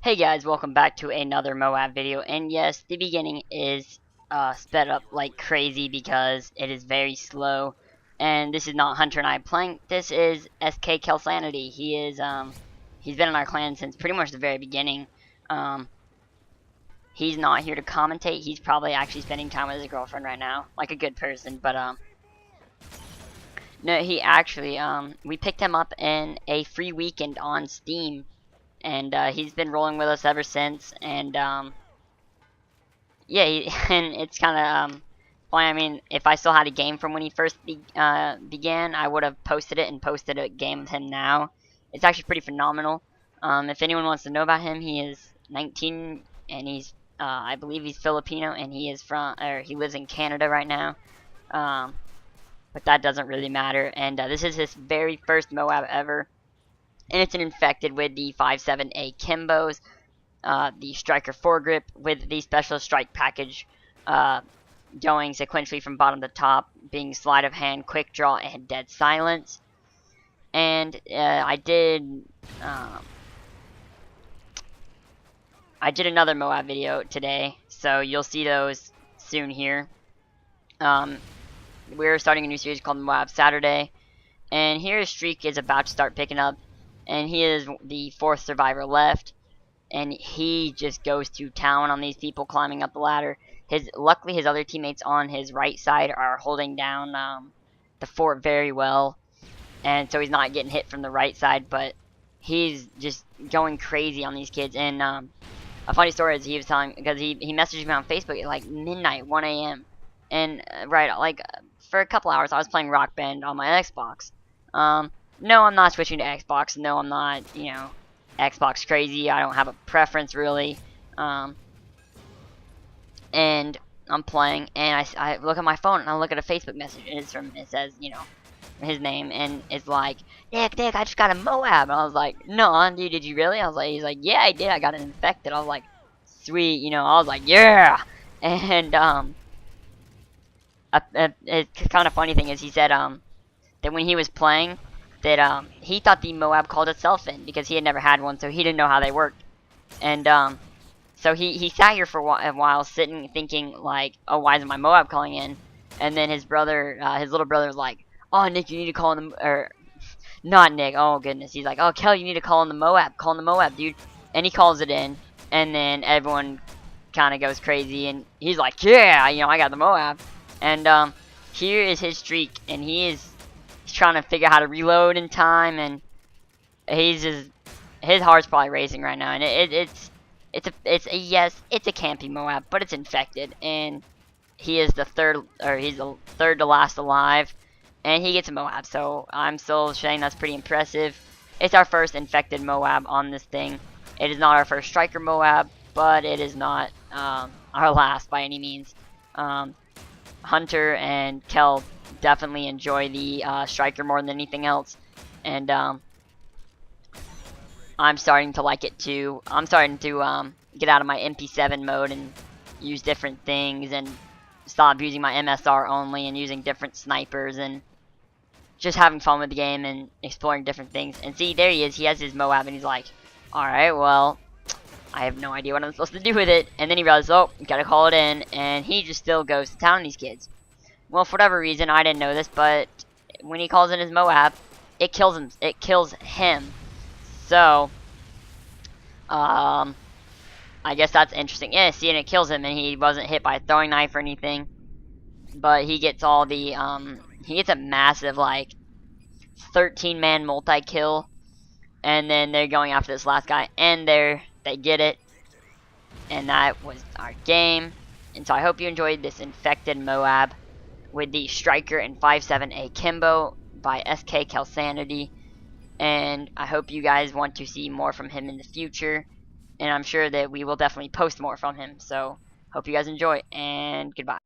Hey guys, welcome back to another Moab video, and yes, the beginning is sped up like crazy because it is very slow, and this is not Hunter and I playing, this is SK Kelsanity. He's been in our clan since pretty much the very beginning. He's not here to commentate, he's probably actually spending time with his girlfriend right now, like a good person, but no, he actually, we picked him up in a free weekend on Steam. And he's been rolling with us ever since, and yeah, and it's kind of funny. I mean, if I still had a game from when he first began, I would have posted it and posted a game of him now. It's actually pretty phenomenal. If anyone wants to know about him, he is 19, and he's I believe he's Filipino, and he lives in Canada right now. But that doesn't really matter. And this is his very first Moab ever. And it's an infected with the 5.7A Kimbos, the Striker foregrip with the special strike package going sequentially from bottom to top, being sleight of hand, quick draw, and dead silence. And I did another Moab video today, so you'll see those soon here. We're starting a new series called Moab Saturday, and here his streak is about to start picking up. And he is the 4th survivor left, and he just goes to town on these people climbing up the ladder. Luckily, his other teammates on his right side are holding down the fort very well, and so he's not getting hit from the right side, but he's just going crazy on these kids. And a funny story is he was telling, because he messaged me on Facebook at like midnight, 1 a.m. And for a couple hours, I was playing Rock Band on my Xbox. No, I'm not switching to Xbox. No, I'm not, Xbox crazy. I don't have a preference, really. And I'm playing, and I look at my phone, and I look at a Facebook message, and it says, his name, and it's like, Nick, I just got a Moab. And I was like, no, dude, did you really? He's like, yeah, I did. I got it infected. I was like, sweet, I was like, yeah. And, it's kind of funny thing is he said, that when he was playing, that he thought the Moab called itself in because he had never had one, so he didn't know how they worked. And so he sat here for a while sitting thinking like, oh, why isn't my Moab calling in? And then his little brother was like, oh, Nick, you need to call in the, or not Nick, oh goodness, he's like, oh, Kel, you need to call in the Moab, dude. And he calls it in, and then everyone kind of goes crazy, and he's like, yeah, I got the Moab. And here is his streak, and he's trying to figure out how to reload in time, and his heart's probably racing right now. And it's a campy Moab, but it's infected, and he's the third to last alive, and he gets a Moab. So I'm still saying that's pretty impressive. It's our first infected Moab on this thing. It is not our first Striker Moab, but it is not our last by any means. Hunter and Kel definitely enjoy the Striker more than anything else, and I'm starting to like it too. I'm starting to get out of my MP7 mode and use different things, and stop using my MSR only and using different snipers, and just having fun with the game and exploring different things. And see, there he is. He has his Moab, and he's like, alright, well, I have no idea what I'm supposed to do with it. And then he realizes, oh, gotta call it in, and he just still goes to town on these kids. Well, for whatever reason, I didn't know this, but when he calls in his Moab, it kills him. It kills him. So, I guess that's interesting. Yeah, see, and it kills him, and he wasn't hit by a throwing knife or anything. But he gets all the, he gets a massive, like, 13-man multi-kill. And then they're going after this last guy, and they get it. And that was our game. And so I hope you enjoyed this infected Moab with the Striker and 5.7A Kimbo by SK Kelsanity. And I hope you guys want to see more from him in the future. And I'm sure that we will definitely post more from him. So hope you guys enjoy, and goodbye.